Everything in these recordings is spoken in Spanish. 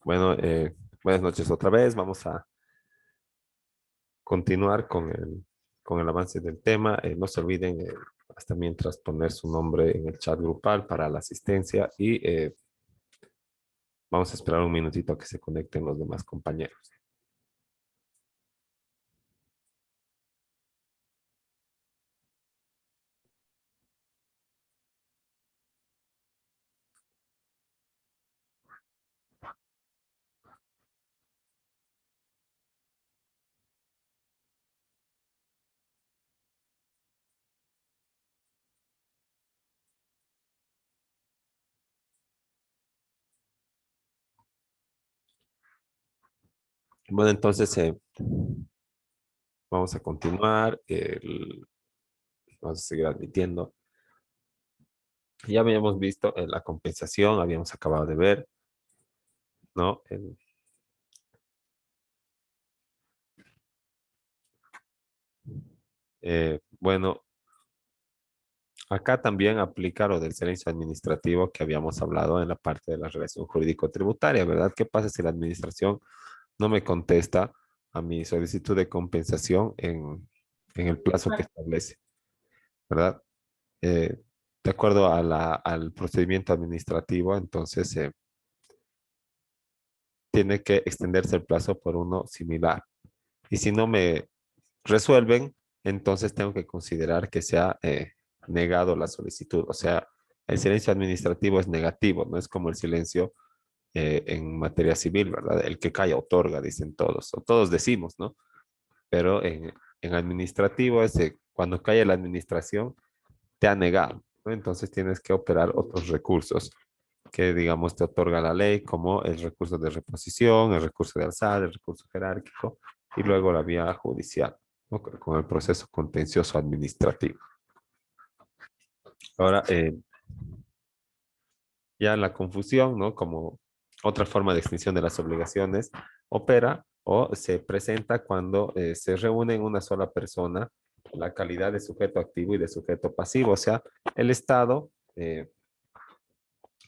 Bueno, buenas noches otra vez. Vamos a continuar con el avance del tema. No se olviden hasta mientras poner su nombre en el chat grupal para la asistencia y vamos a esperar un minutito a que se conecten los demás compañeros. Bueno, entonces vamos a continuar. Vamos a seguir admitiendo. Ya habíamos visto la compensación, habíamos acabado de ver, ¿no? Bueno, acá también aplica lo del silencio administrativo que habíamos hablado en la parte de la relación jurídico-tributaria, ¿verdad? ¿Qué pasa si la administración no me contesta a mi solicitud de compensación en el plazo que establece, ¿verdad? Eh, de acuerdo a al procedimiento administrativo, entonces tiene que extenderse el plazo por uno similar. Y si no me resuelven, entonces tengo que considerar que se ha negado la solicitud. O sea, el silencio administrativo es negativo, no es como el silencio en materia civil, ¿verdad? El que calla otorga, dicen todos, o todos decimos, ¿no? Pero en administrativo es cuando calla la administración, te ha negado, ¿no? Entonces tienes que operar otros recursos que, digamos, te otorga la ley, como el recurso de reposición, el recurso de alzada, el recurso jerárquico y luego la vía judicial, ¿no? Con el proceso contencioso administrativo. Ahora, ya la confusión, ¿no? Como otra forma de extinción de las obligaciones, opera o se presenta cuando se reúne en una sola persona la calidad de sujeto activo y de sujeto pasivo. O sea, el Estado,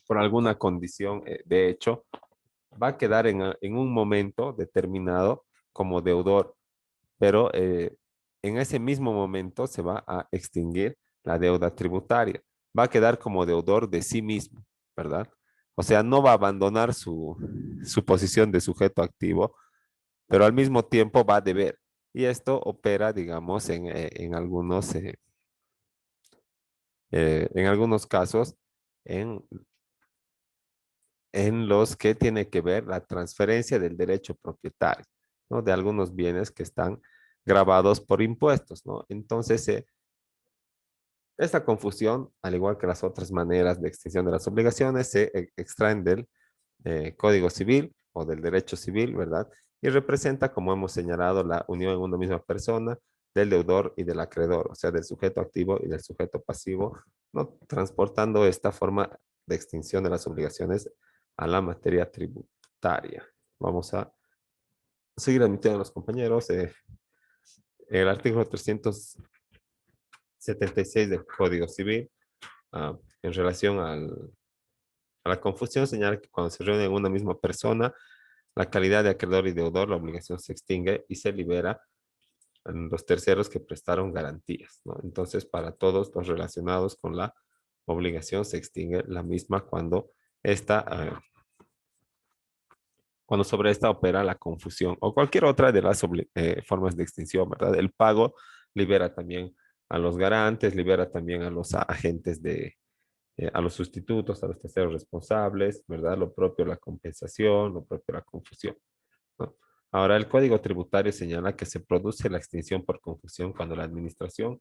por alguna condición de hecho, va a quedar en un momento determinado como deudor, pero en ese mismo momento se va a extinguir la deuda tributaria. Va a quedar como deudor de sí mismo, ¿verdad? O sea, no va a abandonar su posición de sujeto activo, pero al mismo tiempo va a deber. Y esto opera, digamos, en algunos casos, en, en los que tiene que ver la transferencia del derecho propietario, ¿no? De algunos bienes que están grabados por impuestos, ¿no? Entonces, esta confusión, al igual que las otras maneras de extinción de las obligaciones, se extraen del Código Civil o del derecho civil, ¿verdad? Y representa, como hemos señalado, la unión en una misma persona del deudor y del acreedor, o sea, del sujeto activo y del sujeto pasivo, ¿no? Transportando esta forma de extinción de las obligaciones a la materia tributaria. Vamos a seguir admitiendo a los compañeros. El artículo 376 del Código Civil, en relación a la confusión, señala que cuando se reúnen en una misma persona, la calidad de acreedor y deudor, la obligación se extingue y se libera a los terceros que prestaron garantías, ¿no? Entonces, para todos los relacionados con la obligación se extingue la misma cuando cuando sobre esta opera la confusión o cualquier otra de las formas de extinción, ¿verdad? El pago libera también a los garantes, libera también a los agentes a los sustitutos, a los terceros responsables, ¿verdad? Lo propio la compensación, lo propio la confusión, ¿no? Ahora, el Código Tributario señala que se produce la extinción por confusión cuando la administración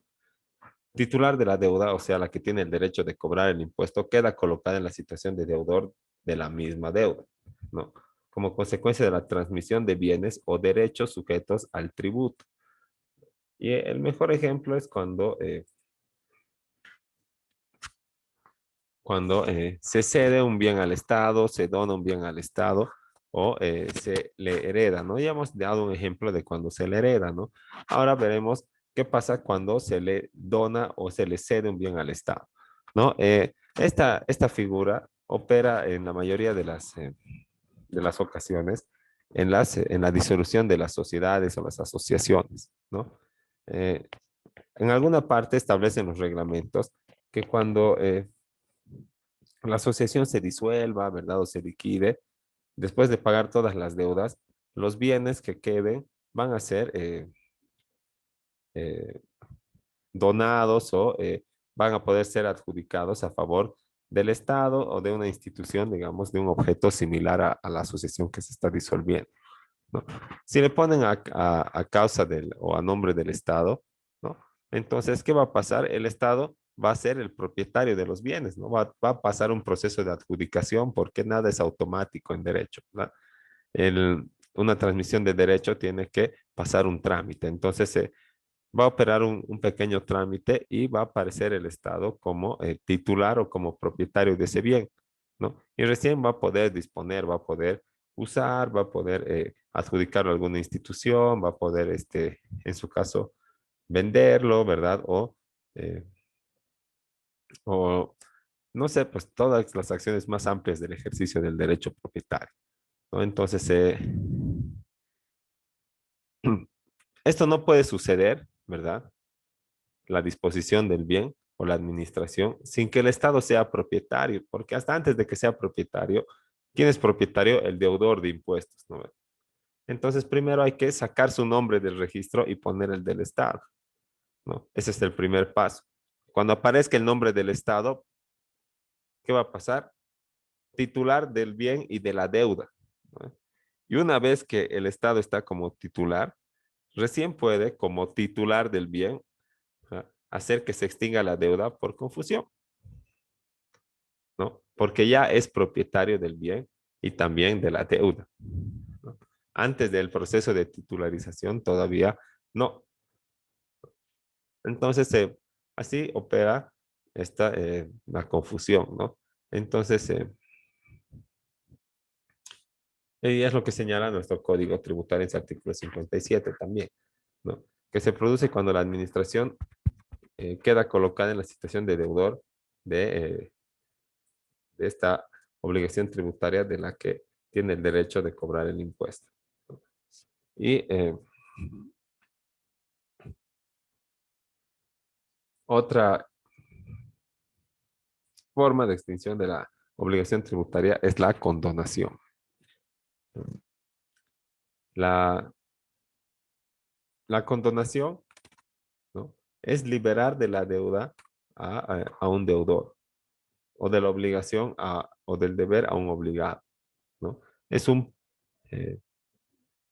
titular de la deuda, o sea, la que tiene el derecho de cobrar el impuesto, queda colocada en la situación de deudor de la misma deuda, ¿no? Como consecuencia de la transmisión de bienes o derechos sujetos al tributo. Y el mejor ejemplo es cuando se cede un bien al Estado, se dona un bien al Estado o se le hereda, ¿no? Ya hemos dado un ejemplo de cuando se le hereda, ¿no? Ahora veremos qué pasa cuando se le dona o se le cede un bien al Estado, ¿no? Esta figura opera en la mayoría de de las ocasiones en la disolución de las sociedades o las asociaciones, ¿no? Eh, en alguna parte establecen los reglamentos que cuando la asociación se disuelva, ¿verdad? O se liquide, después de pagar todas las deudas, los bienes que queden van a ser eh, donados o van a poder ser adjudicados a favor del Estado o de una institución, digamos, de un objeto similar a la asociación que se está disolviendo, ¿no? Si le ponen a causa del o a nombre del Estado, ¿no? Entonces, ¿qué va a pasar? El Estado va a ser el propietario de los bienes, ¿no? Va a pasar un proceso de adjudicación porque nada es automático en derecho, ¿verdad? Una transmisión de derecho tiene que pasar un trámite. Entonces, va a operar un pequeño trámite y va a aparecer el Estado como titular o como propietario de ese bien, ¿no? Y recién va a poder disponer, va a poder usar, va a poder adjudicarlo a alguna institución, va a poder, en su caso, venderlo, ¿verdad? Eh, o no sé, pues todas las acciones más amplias del ejercicio del derecho propietario, ¿no? Entonces, esto no puede suceder, ¿verdad? La disposición del bien o la administración sin que el Estado sea propietario, porque hasta antes de que sea propietario, ¿quién es propietario? El deudor de impuestos, ¿no? Entonces, primero hay que sacar su nombre del registro y poner el del Estado, ¿no? Ese es el primer paso. Cuando aparezca el nombre del Estado, ¿qué va a pasar? Titular del bien y de la deuda, ¿no? Y una vez que el Estado está como titular, recién puede, como titular del bien, hacer que se extinga la deuda por confusión, ¿no? Porque ya es propietario del bien y también de la deuda, ¿no? Antes del proceso de titularización todavía no. Entonces, así opera la confusión, ¿no? Entonces, y es lo que señala nuestro Código Tributario en su artículo 57 también, ¿no? Que se produce cuando la administración queda colocada en la situación de deudor de, eh, de esta obligación tributaria de la que tiene el derecho de cobrar el impuesto. Y otra forma de extinción de la obligación tributaria es la condonación. La, la condonación, ¿no? Es liberar de la deuda a un deudor o de la obligación o del deber a un obligado, ¿no? Es un, eh,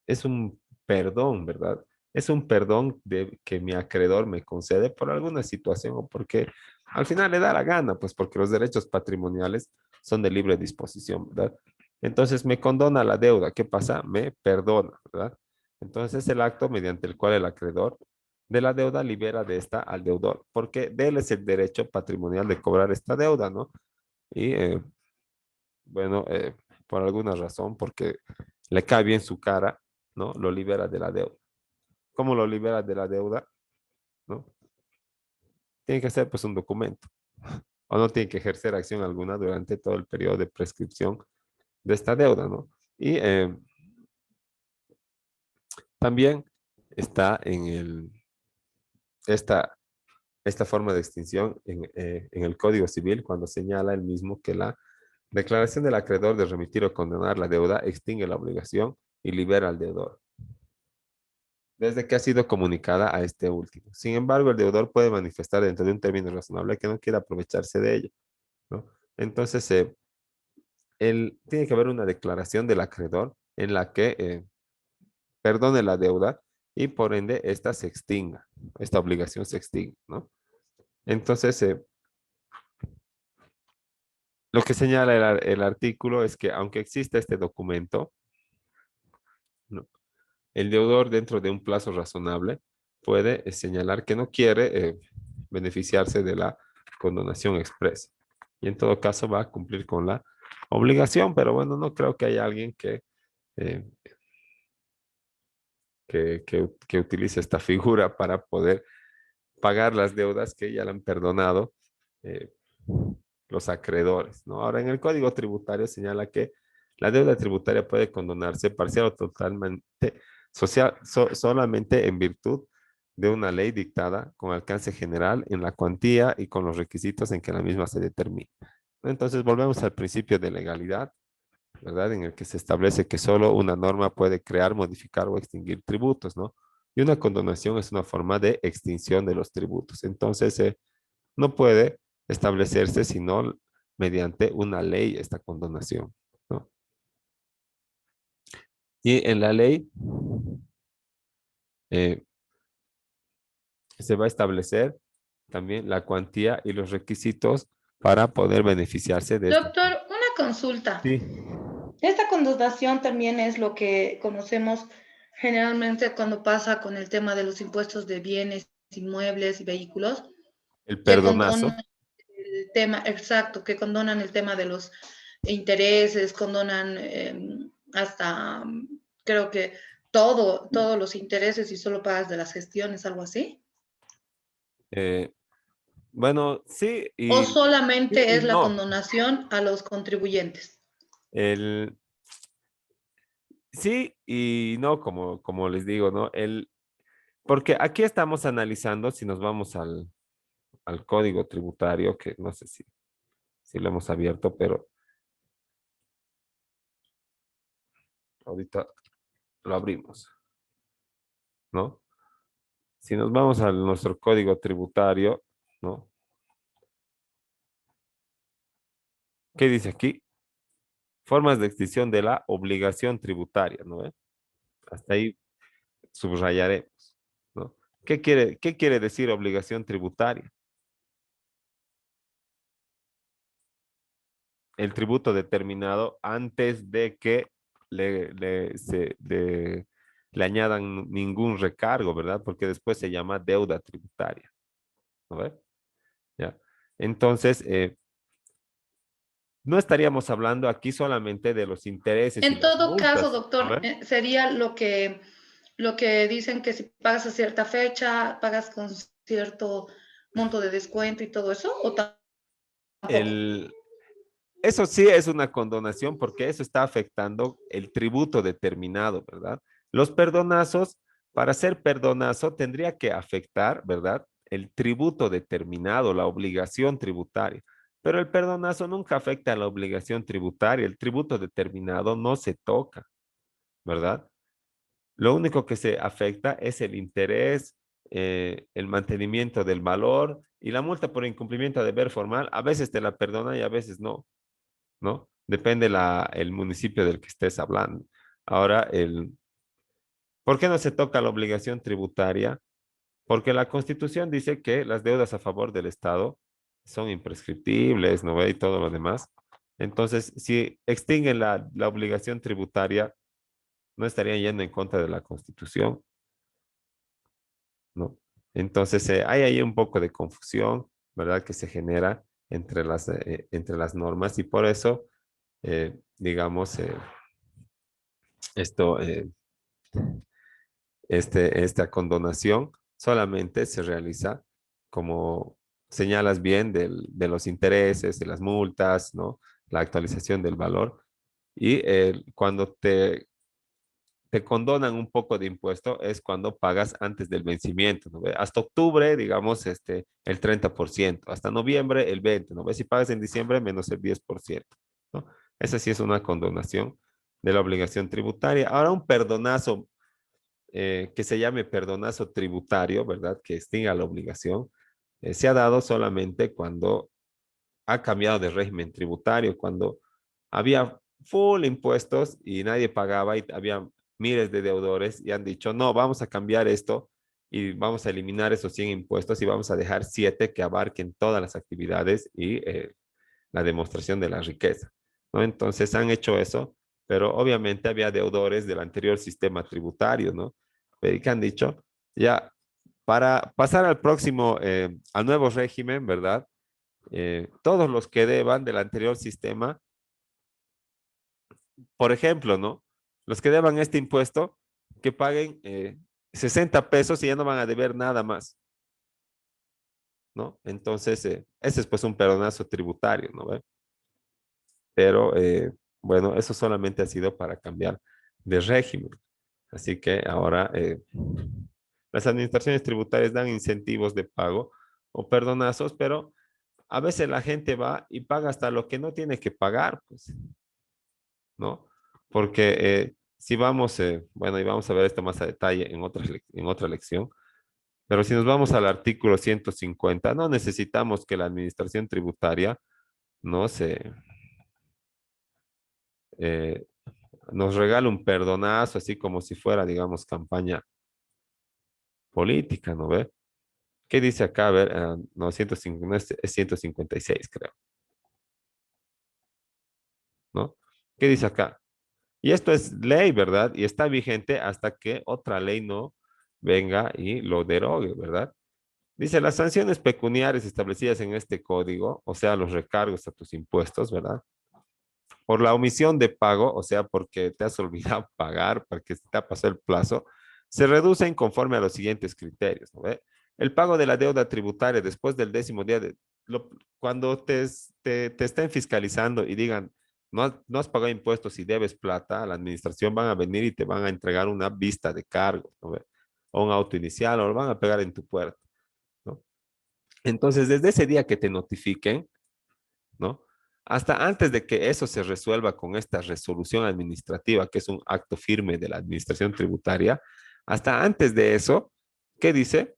es un perdón, ¿verdad? Es un perdón que mi acreedor me concede por alguna situación o porque al final le da la gana, pues porque los derechos patrimoniales son de libre disposición, ¿verdad? Entonces me condona la deuda. ¿Qué pasa? Me perdona, ¿verdad? Entonces es el acto mediante el cual el acreedor de la deuda libera de esta al deudor, porque de él es el derecho patrimonial de cobrar esta deuda, ¿no? Y bueno, por alguna razón, porque le cae bien su cara, ¿no? Lo libera de la deuda. ¿Cómo lo libera de la deuda? ¿No? Tiene que hacer pues un documento o no tiene que ejercer acción alguna durante todo el periodo de prescripción de esta deuda, ¿no? Y también está esta, esta forma de extinción en el Código Civil cuando señala el mismo que la declaración del acreedor de remitir o condenar la deuda extingue la obligación y libera al deudor desde que ha sido comunicada a este último. Sin embargo, el deudor puede manifestar dentro de un término razonable que no quiera aprovecharse de ello, ¿no? Entonces, tiene que haber una declaración del acreedor en la que perdone la deuda y por ende esta se extinga, esta obligación se extinga, ¿no? Entonces, lo que señala el artículo es que aunque exista este documento, ¿no? El deudor dentro de un plazo razonable puede señalar que no quiere beneficiarse de la condonación expresa. Y en todo caso va a cumplir con la obligación, pero bueno, no creo que haya alguien eh, que utilice esta figura para poder pagar las deudas que ya le han perdonado eh, los acreedores, ¿no? Ahora, en el Código Tributario señala que La deuda tributaria puede condonarse parcial o totalmente solamente en virtud de una ley dictada con alcance general en la cuantía y con los requisitos en que la misma se determine. Entonces volvemos al principio de legalidad, ¿verdad? En el que se establece que solo una norma puede crear, modificar o extinguir tributos, ¿no? Y una condonación es una forma de extinción de los tributos. Entonces, no puede establecerse sino mediante una ley esta condonación, ¿no? Y en la ley eh, se va a establecer también la cuantía y los requisitos para poder beneficiarse de esta. Doctor, una consulta. Sí, Esta condonación también es lo que conocemos generalmente cuando pasa con el tema de los impuestos de bienes, inmuebles y vehículos, el que perdonazo. condonan el tema, exacto, que condonan el tema de los intereses, condonan hasta, creo que todos los intereses y solo pagas de las gestiones, algo así. eh, bueno, sí O sí solamente y es la no. condonación a los contribuyentes. El, sí y no, como les digo, ¿no? Porque aquí estamos analizando, si nos vamos al código tributario, que no sé si lo hemos abierto, pero ahorita lo abrimos, ¿no? Si nos vamos a nuestro código tributario, ¿no? ¿Qué dice aquí? Formas de extinción de la obligación tributaria, ¿no? Hasta ahí subrayaremos, ¿no? ¿Qué quiere decir obligación tributaria? El tributo determinado antes de que le añadan ningún recargo, ¿verdad? Porque después se llama deuda tributaria, ¿no ve? ¿Ya? Entonces, no estaríamos hablando aquí solamente de los intereses y En las todo caso, multas, ¿no doctor, ve? sería lo que dicen que si pagas a cierta fecha, pagas con cierto monto de descuento y todo eso, o tampoco. El, Eso sí es una condonación porque eso está afectando el tributo determinado, ¿verdad? Los perdonazos, para ser perdonazo, tendría que afectar, ¿verdad? El tributo determinado, la obligación tributaria. Pero el perdonazo nunca afecta a la obligación tributaria. El tributo determinado no se toca, ¿verdad? Lo único que se afecta es el interés, el mantenimiento del valor y la multa por incumplimiento de deber formal. A veces te la perdona y a veces no, ¿no? Depende el municipio del que estés hablando. Ahora, ¿por qué no se toca la obligación tributaria? Porque la Constitución dice que las deudas a favor del Estado son imprescriptibles, ¿no ve? Y todo lo demás. Entonces, si extinguen la obligación tributaria, no estarían yendo en contra de la Constitución, ¿no? Entonces, hay ahí un poco de confusión, ¿verdad? Que se genera entre las normas y por eso, digamos, esto, esta condonación solamente se realiza como señalas bien de los intereses, de las multas, ¿no? La actualización del valor. Y cuando te condonan un poco de impuesto es cuando pagas antes del vencimiento, ¿no ve? Hasta octubre, digamos, el 30%, hasta noviembre el 20%, ¿no ve? Si pagas en diciembre, menos el 10%, ¿no? Esa sí es una condonación de la obligación tributaria. Ahora un perdonazo que se llame perdonazo tributario, ¿verdad? Que extinga la obligación, se ha dado solamente cuando ha cambiado de régimen tributario, cuando había full impuestos y nadie pagaba y había miles de deudores y han dicho, no, vamos a cambiar esto y vamos a eliminar esos 100 impuestos y vamos a dejar 7 que abarquen todas las actividades y la demostración de la riqueza, ¿no? Entonces han hecho eso, pero obviamente había deudores del anterior sistema tributario, ¿no? Que han dicho, ya, para pasar al próximo, al nuevo régimen, ¿verdad? Todos los que deban del anterior sistema, por ejemplo, ¿no? Los que deban este impuesto, que paguen 60 pesos y ya no van a deber nada más, ¿no? Entonces, ese es pues un perdonazo tributario, ¿no? ¿Ve? Pero bueno, eso solamente ha sido para cambiar de régimen. Así que ahora las administraciones tributarias dan incentivos de pago o perdonazos, pero a veces la gente va y paga hasta lo que no tiene que pagar, pues, ¿no? Porque si vamos, bueno, y vamos a ver esto más a detalle en otra lección, pero si nos vamos al artículo 150, no necesitamos que la administración tributaria no se, eh, nos regale un perdonazo, así como si fuera, digamos, campaña política, ¿no ve? ¿Qué dice acá? A ver, no, 105, no, es 156, creo, ¿no? ¿Qué dice acá? Y esto es ley, ¿verdad? Y está vigente hasta que otra ley no venga y lo derogue, ¿verdad? Dice, las sanciones pecuniarias establecidas en este código, o sea, los recargos a tus impuestos, ¿verdad? Por la omisión de pago, o sea, porque te has olvidado pagar, porque te ha pasado el plazo, se reducen conforme a los siguientes criterios, ¿no ve? El pago de la deuda tributaria después del 10º día cuando te estén fiscalizando y digan, no has pagado impuestos y debes plata, la administración van a venir y te van a entregar una vista de cargo, ¿no ve? O un auto inicial, o lo van a pegar en tu puerta, ¿no? Entonces, desde ese día que te notifiquen, ¿no? Hasta antes de que eso se resuelva con esta resolución administrativa, que es un acto firme de la administración tributaria, hasta antes de eso, ¿qué dice?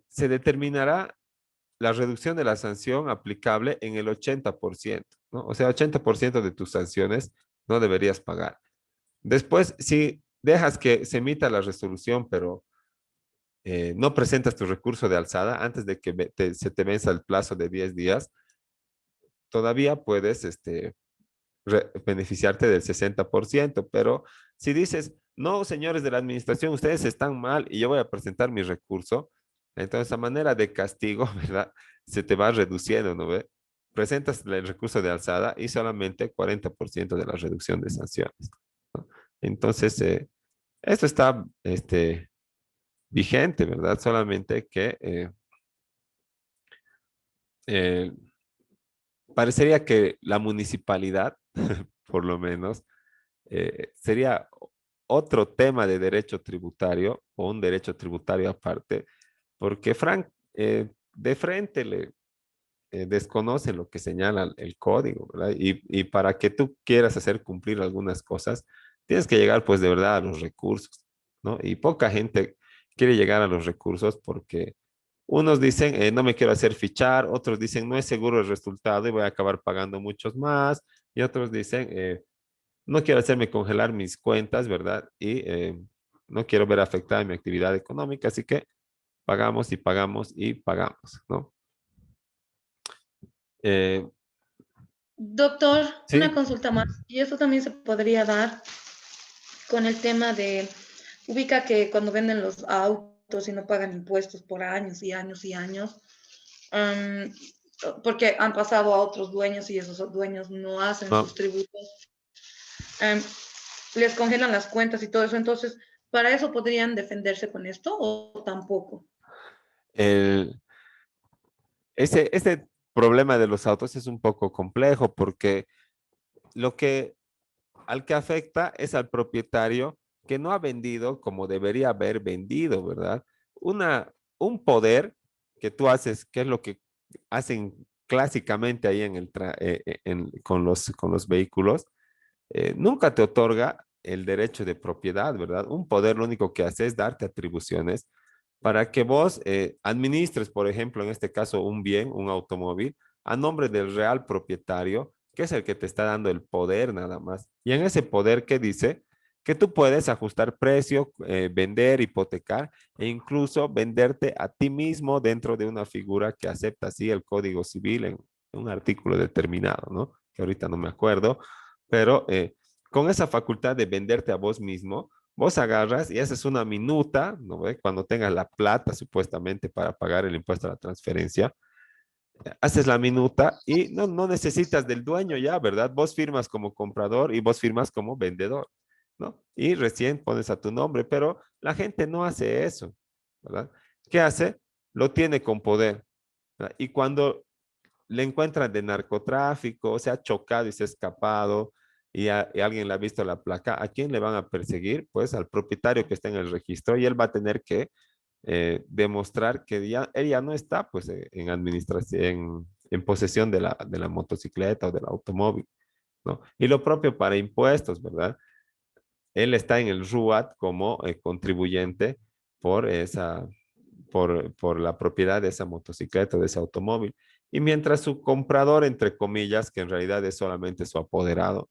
Se determinará la reducción de la sanción aplicable en el 80%, ¿no? O sea, 80% de tus sanciones no deberías pagar. Después, si dejas que se emita la resolución, pero no presentas tu recurso de alzada antes de que se te venza el plazo de 10 días, todavía puedes beneficiarte del 60%, pero si dices, no, señores de la administración, ustedes están mal y yo voy a presentar mi recurso, entonces a manera de castigo, ¿verdad? Se te va reduciendo, ¿no ve? Presentas el recurso de alzada y solamente 40% de la reducción de sanciones, ¿no? Entonces, esto está vigente, ¿verdad? Solamente que eh, parecería que la municipalidad, por lo menos, sería otro tema de derecho tributario o un derecho tributario aparte, porque Frank de frente le desconoce lo que señala el código, ¿verdad? Y para que tú quieras hacer cumplir algunas cosas, tienes que llegar pues de verdad a los recursos, ¿no? Y poca gente quiere llegar a los recursos porque unos dicen, no me quiero hacer fichar, otros dicen, no es seguro el resultado y voy a acabar pagando muchos más, y otros dicen, no quiero hacerme congelar mis cuentas, ¿verdad? Y no quiero ver afectada mi actividad económica, así que pagamos y pagamos y pagamos, ¿no? Eh, Doctor, una sí, consulta más. Y eso también se podría dar con el tema de, ubica que cuando venden los autos y no pagan impuestos por años y años y años, um, porque han pasado a otros dueños y esos dueños no hacen sus no, tributos, um, les congelan las cuentas y todo eso. Entonces, ¿para eso podrían defenderse con esto o tampoco? el, ese problema de los autos es un poco complejo porque lo que al que afecta es al propietario que no ha vendido como debería haber vendido, ¿verdad? Un poder que tú haces, que es lo que hacen clásicamente ahí con los vehículos, nunca te otorga el derecho de propiedad, ¿verdad? Un poder lo único que hace es darte atribuciones para que vos administres, por ejemplo, en este caso, un bien, un automóvil, a nombre del real propietario, que es el que te está dando el poder nada más. Y en ese poder que dice que tú puedes ajustar precio, vender, hipotecar e incluso venderte a ti mismo dentro de una figura que acepta así el Código Civil en un artículo determinado, ¿no? Que ahorita no me acuerdo, pero con esa facultad de venderte a vos mismo, vos agarras y haces una minuta, ¿no ve? Cuando tengas la plata supuestamente para pagar el impuesto a la transferencia, haces la minuta y no necesitas del dueño ya, ¿verdad? Vos firmas como comprador y vos firmas como vendedor, ¿no? Y recién pones a tu nombre, pero la gente no hace eso, ¿verdad? ¿Qué hace? Lo tiene con poder, ¿verdad? Y cuando le encuentran de narcotráfico, se ha chocado y se ha escapado y alguien le ha visto la placa, ¿a quién le van a perseguir? Pues al propietario que está en el registro y él va a tener que demostrar que ya, él ya no está pues en administración, en posesión de la motocicleta o del automóvil, ¿no? Y lo propio para impuestos, ¿verdad? Él está en el RUAT como contribuyente por por la propiedad de esa motocicleta, de ese automóvil. Y mientras su comprador, entre comillas, que en realidad es solamente su apoderado,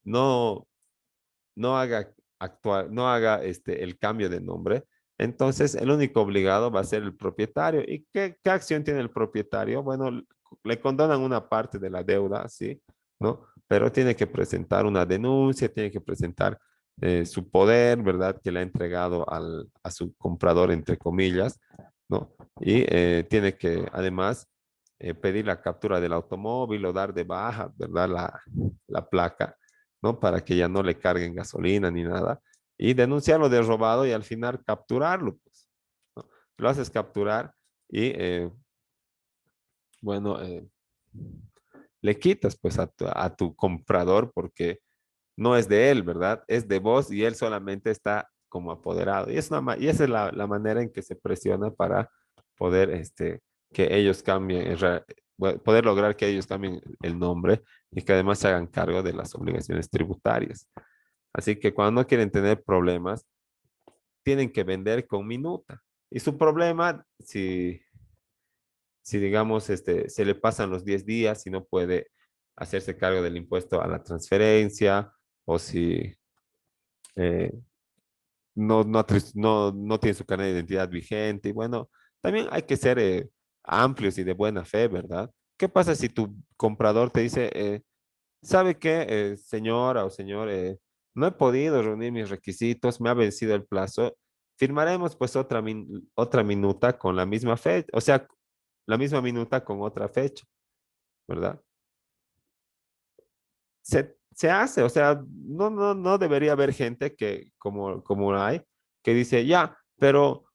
no, no haga no haga el cambio de nombre, entonces el único obligado va a ser el propietario. ¿Y qué acción tiene el propietario? Bueno, le condonan una parte de la deuda, sí, ¿no? Pero tiene que presentar una denuncia, tiene que presentar su poder, ¿verdad? Que le ha entregado a su comprador, entre comillas, ¿no? Y tiene que además pedir la captura del automóvil o dar de baja, ¿verdad? La placa, ¿no? Para que ya no le carguen gasolina ni nada. Y denunciarlo de robado y al final capturarlo, pues, ¿no? Lo haces capturar y, bueno, le quitas pues a tu comprador porque no es de él, ¿verdad? Es de vos y él solamente está como apoderado. Y esa es la manera en que se presiona para poder que ellos cambien, poder lograr que ellos cambien el nombre y que además se hagan cargo de las obligaciones tributarias. Así que cuando no quieren tener problemas, tienen que vender con minuta. Y su problema, si digamos, se le pasan los 10 días y no puede hacerse cargo del impuesto a la transferencia, o si eh, no tiene su carnet de identidad vigente. Y bueno, también hay que ser amplios y de buena fe, ¿verdad? ¿Qué pasa si tu comprador te dice, ¿sabe qué, señora o señor? No he podido reunir mis requisitos, me ha vencido el plazo. Firmaremos pues otra minuta con la misma fecha, o sea, la misma minuta con otra fecha, ¿verdad? Se hace, o sea, no debería haber gente que, como hay, que dice, ya, pero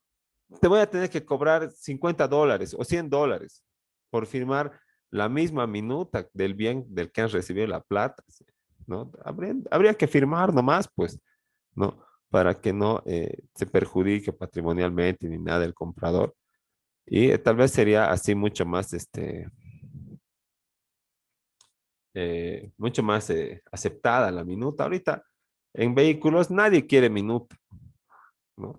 te voy a tener que cobrar $50 o $100 por firmar la misma minuta del bien del que han recibido la plata, ¿sí? ¿No? Habría que firmar nomás, pues, ¿no? Para que no se perjudique patrimonialmente ni nada el comprador. Y tal vez sería así mucho más aceptada la minuta. Ahorita en vehículos nadie quiere minuta, ¿no?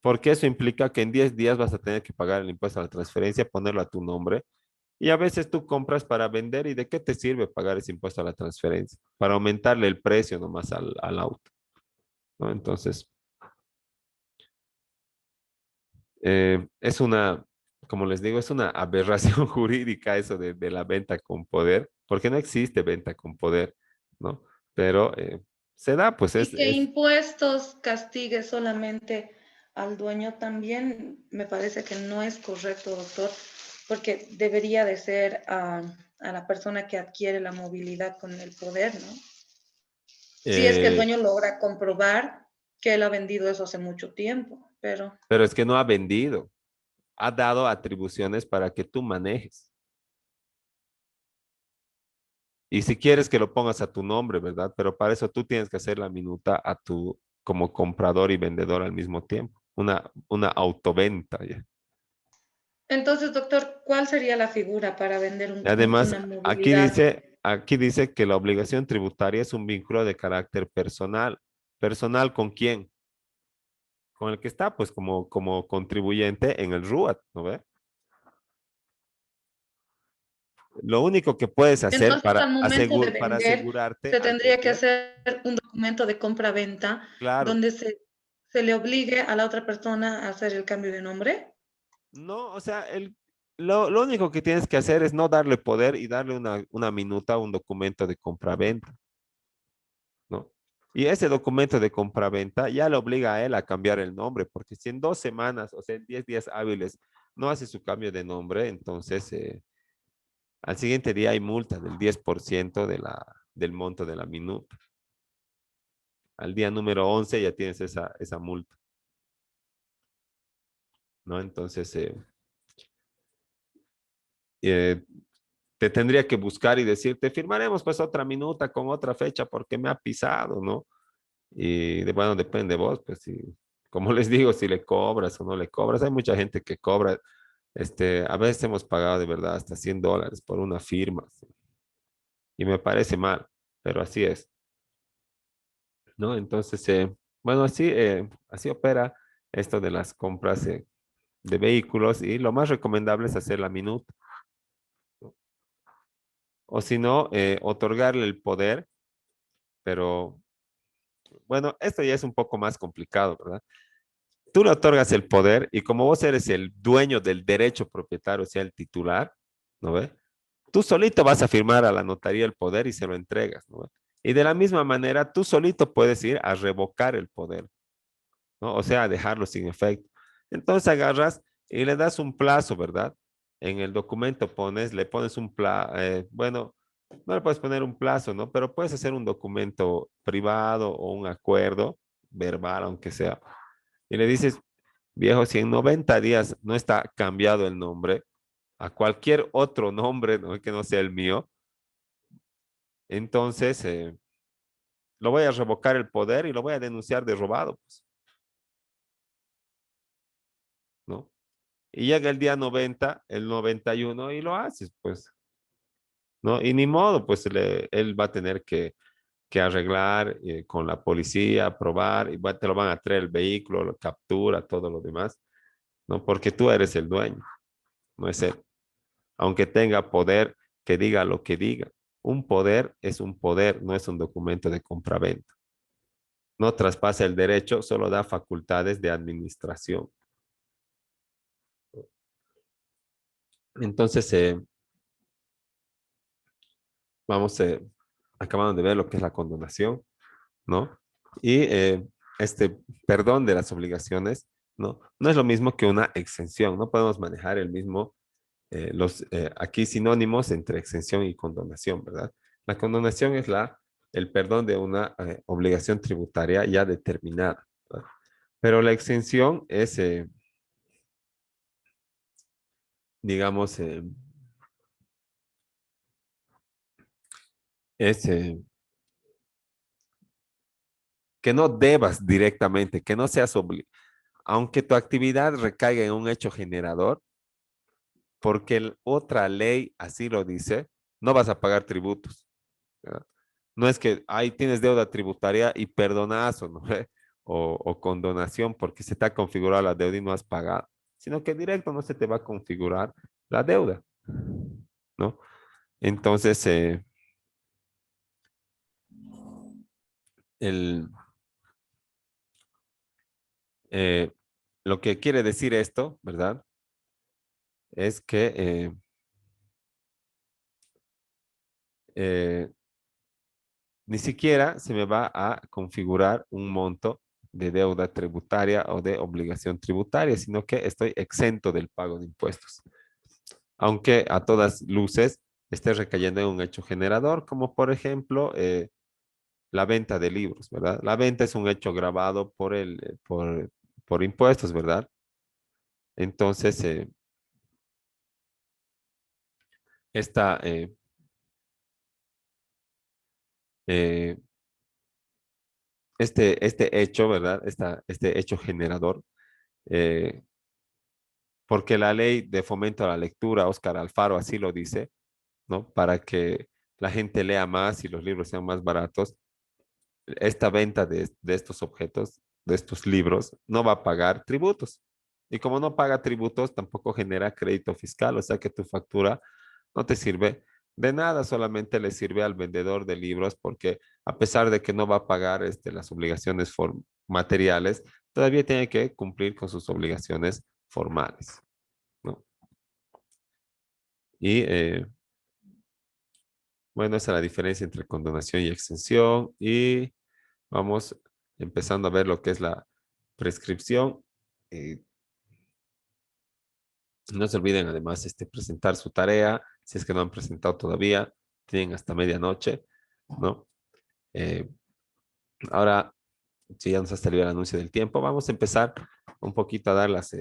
Porque eso implica que en 10 días vas a tener que pagar el impuesto a la transferencia, ponerlo a tu nombre. Y a veces tú compras para vender y ¿de qué te sirve pagar ese impuesto a la transferencia? Para aumentarle el precio nomás al auto, ¿no? Entonces, es como les digo, es una aberración jurídica eso de la venta con poder, porque no existe venta con poder, ¿no? Pero se da, pues Y que impuestos castigue solamente al dueño también me parece que no es correcto, doctor, porque debería de ser a la persona que adquiere la movilidad con el poder, ¿no? Si es que el eh, dueño logra comprobar que él ha vendido eso hace mucho tiempo, pero pero es que no ha vendido, ha dado atribuciones para que tú manejes. Y si quieres que lo pongas a tu nombre, ¿verdad? Pero para eso tú tienes que hacer la minuta como comprador y vendedor al mismo tiempo. Una autoventa, ¿ya? entonces, doctor, ¿cuál sería la figura para vender Además, una movilidad? aquí dice que la obligación tributaria es un vínculo de carácter personal. ¿Personal con quién? Con el que está, pues, como contribuyente en el RUAT, ¿no ve? Lo único que puedes hacer Entonces, al momento de para vender, asegurarte se al tendría que vender, hacer un documento de compra-venta claro, donde se le obligue a la otra persona a hacer el cambio de nombre. no, o sea, lo único que tienes que hacer es no darle poder y darle una minuta, un documento de compraventa, ¿no? Y ese documento de compraventa ya le obliga a él a cambiar el nombre, porque si en 2 semanas, o sea, en 10 días hábiles, no hace su cambio de nombre, entonces al siguiente día hay multa del 10% del monto de la minuta. Al día número 11 ya tienes esa multa, ¿no? Entonces, eh, te tendría que buscar y decirte, firmaremos pues otra minuta con otra fecha porque me ha pisado, ¿no? Y bueno, depende de vos, pues si, como les digo, si le cobras o no le cobras, hay mucha gente que cobra, a veces hemos pagado de verdad hasta $100 por una firma, ¿sí? Y me parece mal, pero así es, ¿no? Entonces, bueno, así opera esto de las compras de vehículos y lo más recomendable es hacer la minuta, ¿no? O si no, otorgarle el poder, pero bueno, esto ya es un poco más complicado, ¿verdad? Tú le otorgas el poder y como vos eres el dueño del derecho propietario, o sea, el titular, ¿no ve? Tú solito vas a firmar a la notaría el poder y se lo entregas, ¿no ve? Y de la misma manera, tú solito puedes ir a revocar el poder, ¿no? O sea, a dejarlo sin efecto. Entonces agarras y le das un plazo, ¿verdad? En el documento le pones un plazo, bueno, no le puedes poner un plazo, ¿no? Pero puedes hacer un documento privado o un acuerdo verbal, aunque sea. Y le dices, viejo, si en 90 días no está cambiado el nombre a cualquier otro nombre, ¿no? Que no sea el mío, entonces lo voy a revocar el poder y lo voy a denunciar de robado, pues, ¿no? Y llega el día 90, el 91 y lo haces, pues, ¿no? Y ni modo, pues él va a tener que arreglar con la policía, probar, y te lo van a traer el vehículo, lo captura, todo lo demás, ¿no? Porque tú eres el dueño, no es él. Aunque tenga poder, que diga lo que diga. Un poder es un poder, no es un documento de compraventa. No traspasa el derecho, solo da facultades de administración. Entonces, vamos acabando de ver lo que es la condonación, ¿no? Y este perdón de las obligaciones, ¿no? No es lo mismo que una exención. No podemos manejar el mismo, aquí sinónimos entre exención y condonación, ¿verdad? La condonación es el perdón de una obligación tributaria ya determinada, ¿verdad? Pero la exención digamos, es que no debas directamente, que no seas obligado, aunque tu actividad recaiga en un hecho generador, porque otra ley así lo dice, no vas a pagar tributos, ¿verdad? No es que ahí tienes deuda tributaria y perdonazo, ¿no? O condonación porque se te ha configurado la deuda y no has pagado, sino que directo no se te va a configurar la deuda, ¿no? Entonces, el, eh, lo que quiere decir esto, ¿verdad? Es que eh, ni siquiera se me va a configurar un monto de deuda tributaria o de obligación tributaria, sino que estoy exento del pago de impuestos. Aunque a todas luces esté recayendo en un hecho generador, como por ejemplo la venta de libros, ¿verdad? La venta es un hecho grabado por impuestos, ¿verdad? Entonces, esta, eh, este hecho, ¿verdad? Este hecho generador, eh, porque la ley de fomento a la lectura, Óscar Alfaro así lo dice, ¿no? Para que la gente lea más y los libros sean más baratos, esta venta de estos objetos, de estos libros, no va a pagar tributos. Y como no paga tributos, tampoco genera crédito fiscal, o sea que tu factura no te sirve de nada, solamente le sirve al vendedor de libros porque a pesar de que no va a pagar las obligaciones materiales, todavía tiene que cumplir con sus obligaciones formales, ¿no? Y bueno, esa es la diferencia entre condonación y exención. Y vamos empezando a ver lo que es la prescripción. Eh, no se olviden además presentar su tarea. Si es que no han presentado todavía, tienen hasta medianoche, ¿no? Eh, ahora, si ya nos ha salido el anuncio del tiempo, vamos a empezar un poquito a dar las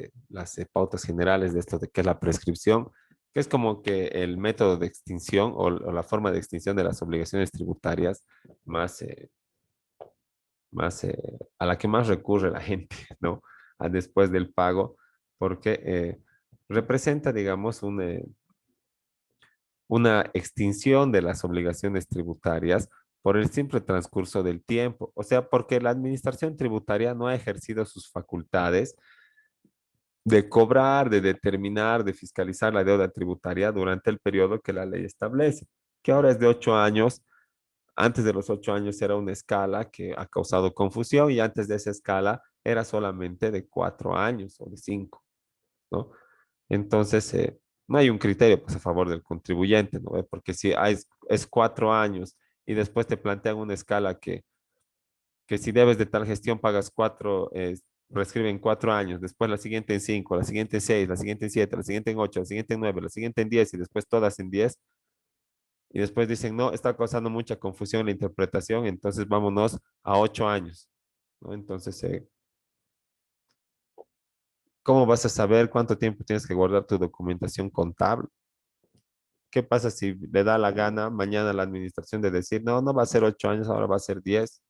pautas generales de esto de qué es la prescripción, que es como que el método de extinción o la forma de extinción de las obligaciones tributarias más, a la que más recurre la gente, ¿no? Después del pago, porque representa, digamos, una extinción de las obligaciones tributarias por el simple transcurso del tiempo. O sea, porque la administración tributaria no ha ejercido sus facultades de cobrar, de determinar, de fiscalizar la deuda tributaria durante el periodo que la ley establece, que ahora es de 8 años. Antes de los 8 años era una escala que ha causado confusión y antes de esa escala era solamente de 4 años o de 5, ¿no? Entonces, no hay un criterio pues, a favor del contribuyente, ¿no? Porque si es 4 años y después te plantean una escala que si debes de tal gestión pagas prescriben 4 años, después la siguiente en 5, la siguiente en 6, la siguiente en 7, la siguiente en 8, la siguiente en 9, la siguiente en 10 y después todas en 10. Y después dicen, no, está causando mucha confusión la interpretación, entonces vámonos a 8 años, ¿no? Entonces, ¿cómo vas a saber cuánto tiempo tienes que guardar tu documentación contable? ¿Qué pasa si le da la gana mañana a la administración de decir, no, no va a ser 8 años, ahora va a ser 10?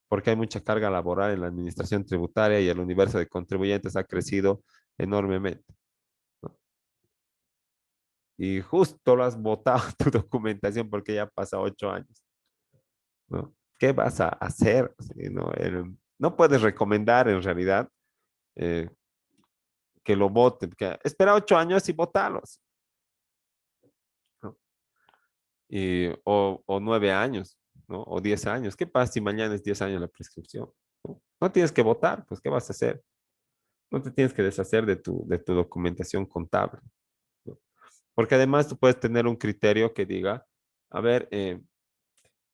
Porque hay mucha carga laboral en la administración tributaria y el universo de contribuyentes ha crecido enormemente, ¿no? Y justo lo has botado tu documentación porque ya pasa 8 años, ¿no? ¿Qué vas a hacer? Sí, ¿no? No puedes recomendar en realidad eh, que lo voten, que espera 8 años y votalos, ¿no? O 9 años, ¿no? O 10 años. ¿Qué pasa si mañana es 10 años la prescripción? ¿No? No tienes que votar, pues ¿qué vas a hacer? No te tienes que deshacer de tu documentación contable, ¿no? Porque además tú puedes tener un criterio que diga, a ver,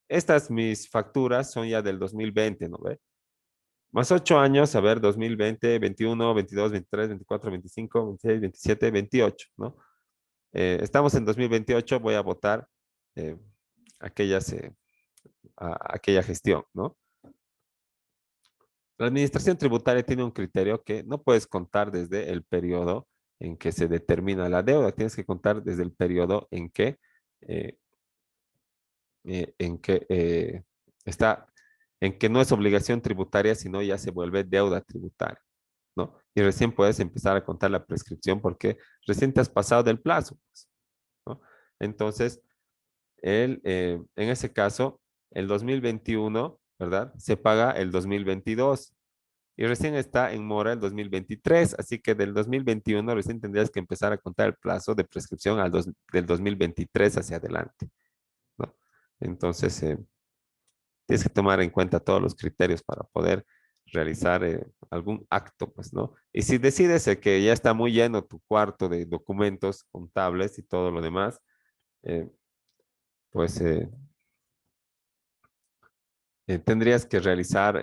estas mis facturas son ya del 2020, ¿no ve? Más 8 años, a ver, 2020, 21, 22, 23, 24, 25, 26, 27, 28, ¿no? Estamos en 2028, voy a votar eh, aquellas, aquella gestión, ¿no? La administración tributaria tiene un criterio que no puedes contar desde el periodo en que se determina la deuda, tienes que contar desde el periodo eh, en que está, en que no es obligación tributaria, sino ya se vuelve deuda tributaria, ¿no? Y recién puedes empezar a contar la prescripción porque recién te has pasado del plazo, pues, ¿no? Entonces, en ese caso, el 2021, ¿verdad? Se paga el 2022 y recién está en mora el 2023, así que del 2021 recién tendrías que empezar a contar el plazo de prescripción del 2023 hacia adelante, ¿no? Entonces, tienes que tomar en cuenta todos los criterios para poder realizar algún acto, pues, ¿no? Y si decides que ya está muy lleno tu cuarto de documentos contables y todo lo demás, eh, pues tendrías que realizar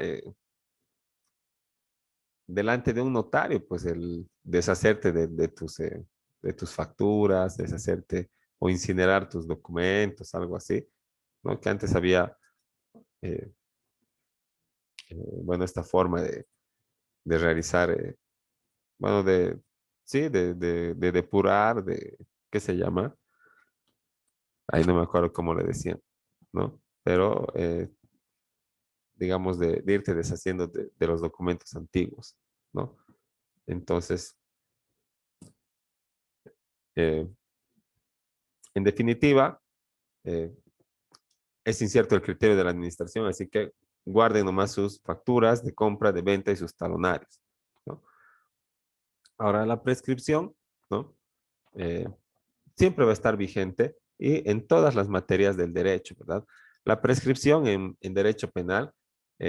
delante de un notario, pues el deshacerte de tus facturas, deshacerte o incinerar tus documentos, algo así, ¿no? Que antes había, eh, bueno, esta forma de realizar, bueno, sí, de depurar, ¿qué se llama? Ahí no me acuerdo cómo le decían, ¿no? Pero, digamos, de irte deshaciendo de los documentos antiguos, ¿no? Entonces, eh, en definitiva, eh, es incierto el criterio de la administración, así que guarden nomás sus facturas de compra, de venta y sus talonarios, ¿no? Ahora, la prescripción, ¿no? Eh, siempre va a estar vigente y en todas las materias del derecho, ¿verdad? La prescripción en derecho penal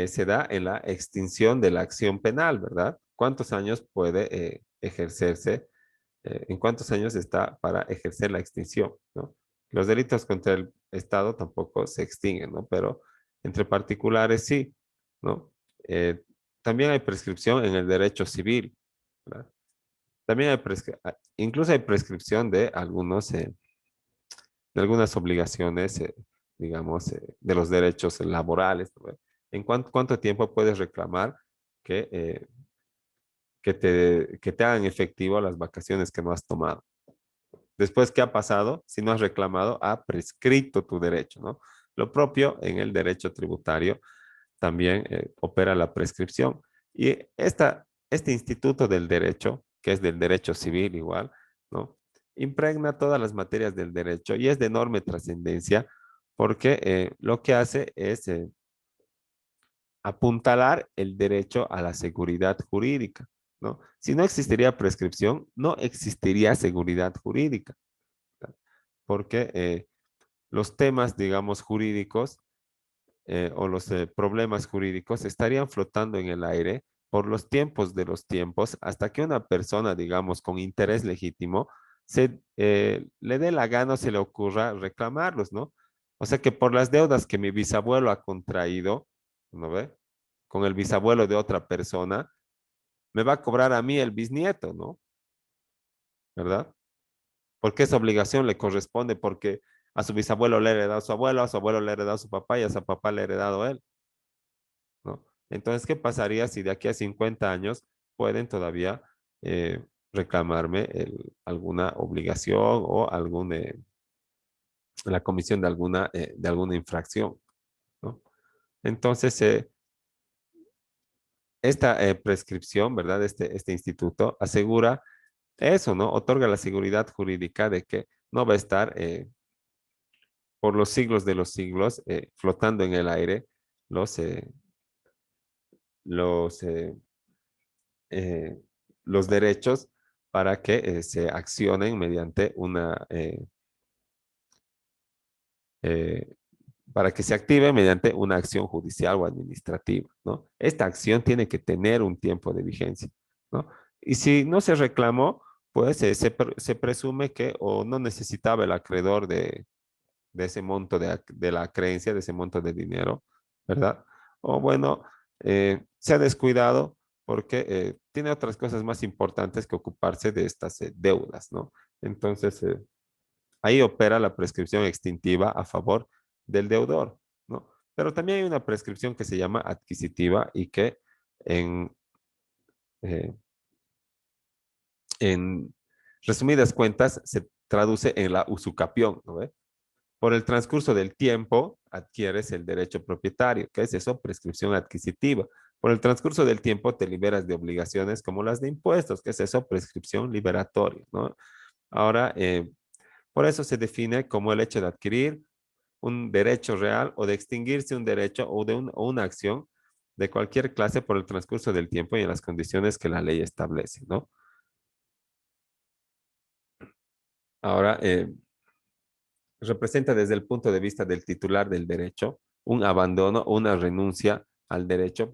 se da en la extinción de la acción penal, ¿verdad? ¿Cuántos años puede ejercerse? ¿En cuántos años está para ejercer la extinción, ¿no? Los delitos contra el Estado tampoco se extinguen, ¿no? Pero entre particulares sí, ¿no? Eh, también hay prescripción en el derecho civil, ¿verdad? También incluso hay prescripción de algunas obligaciones, digamos, de los derechos laborales, ¿no? ¿En cuánto tiempo puedes reclamar que que te hagan efectivo las vacaciones que no has tomado. Después, ¿qué ha pasado? Si no has reclamado, ha prescrito tu derecho, ¿no? Lo propio en el derecho tributario también opera la prescripción. Y este instituto del derecho, que es del derecho civil igual, ¿no? Impregna todas las materias del derecho y es de enorme trascendencia porque lo que hace es apuntalar el derecho a la seguridad jurídica, ¿no? Si no existiría prescripción, no existiría seguridad jurídica, ¿no? Porque los temas, digamos, jurídicos o los problemas jurídicos estarían flotando en el aire por los tiempos de los tiempos hasta que una persona, digamos, con interés legítimo, le dé la gana o se le ocurra reclamarlos, ¿no? O sea que por las deudas que mi bisabuelo ha contraído, ¿no ve? Con el bisabuelo de otra persona, me va a cobrar a mí el bisnieto, ¿no? ¿Verdad? Porque esa obligación le corresponde porque a su bisabuelo le ha heredado a su abuelo le ha heredado su papá y a su papá le ha heredado él, ¿no? Entonces, ¿qué pasaría si de aquí a 50 años pueden todavía reclamarme alguna obligación o la comisión de alguna infracción, ¿no? Entonces, esta prescripción, ¿verdad? Este instituto asegura eso, ¿no? Otorga la seguridad jurídica de que no va a estar por los siglos de los siglos flotando en el aire los, eh, los, eh, eh, los derechos para que se accionen mediante eh, para que se active mediante una acción judicial o administrativa, ¿no? Esta acción tiene que tener un tiempo de vigencia, ¿no? Y si no se reclamó, pues se presume que o no necesitaba el acreedor de ese monto de la creencia, de ese monto de dinero, ¿verdad? O bueno, se ha descuidado porque tiene otras cosas más importantes que ocuparse de estas deudas, ¿no? Entonces, ahí opera la prescripción extintiva a favor del deudor, ¿no? Pero también hay una prescripción que se llama adquisitiva y que en, eh, en resumidas cuentas se traduce en la usucapión, ¿no ve? Por el transcurso del tiempo adquieres el derecho propietario. ¿Qué es eso? Prescripción adquisitiva. Por el transcurso del tiempo te liberas de obligaciones como las de impuestos. ¿Qué es eso? Prescripción liberatoria, ¿no? Ahora, por eso se define como el hecho de adquirir un derecho real o de extinguirse un derecho o una acción de cualquier clase por el transcurso del tiempo y en las condiciones que la ley establece, ¿no? Ahora, representa desde el punto de vista del titular del derecho un abandono o una renuncia al derecho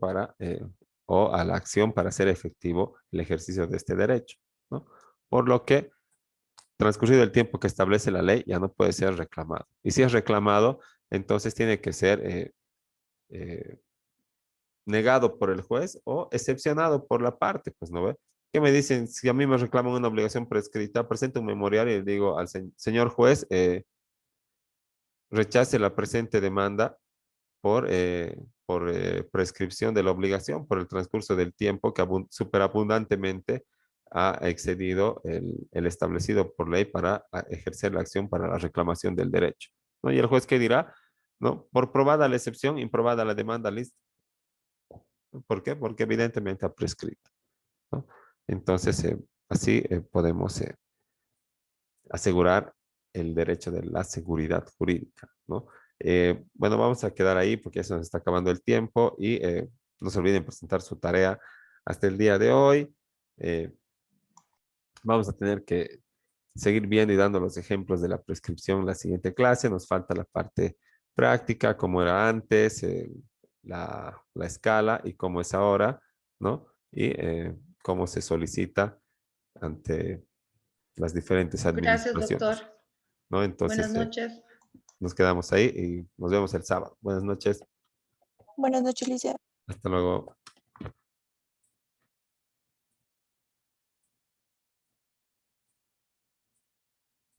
o a la acción para hacer efectivo el ejercicio de este derecho, ¿no? Por lo que, transcurrido el tiempo que establece la ley, ya no puede ser reclamado. Y si es reclamado, entonces tiene que ser eh, negado por el juez o excepcionado por la parte, pues, ¿no ve? ¿Qué me dicen? Si a mí me reclaman una obligación prescrita, presento un memorial y le digo al señor juez, rechace la presente demanda por prescripción de la obligación, por el transcurso del tiempo que superabundantemente ha excedido el establecido por ley para ejercer la acción para la reclamación del derecho, ¿no? Y el juez, ¿qué dirá? ¿No? Por probada la excepción, improbada la demanda, listo. ¿Por qué? Porque evidentemente ha prescrito, ¿no? Entonces, así podemos asegurar el derecho de la seguridad jurídica, ¿no? Bueno, vamos a quedar ahí porque ya se nos está acabando el tiempo y no se olviden presentar su tarea hasta el día de hoy. Eh, Vamos a tener que seguir viendo y dando los ejemplos de la prescripción en la siguiente clase. Nos falta la parte práctica, como era antes, la escala y cómo es ahora, ¿no? Y cómo se solicita ante las diferentes Gracias, administraciones, doctor. ¿no? Buenas Entonces, noches. nos quedamos ahí y nos vemos el sábado. Buenas noches. Buenas noches, Licia. Hasta luego.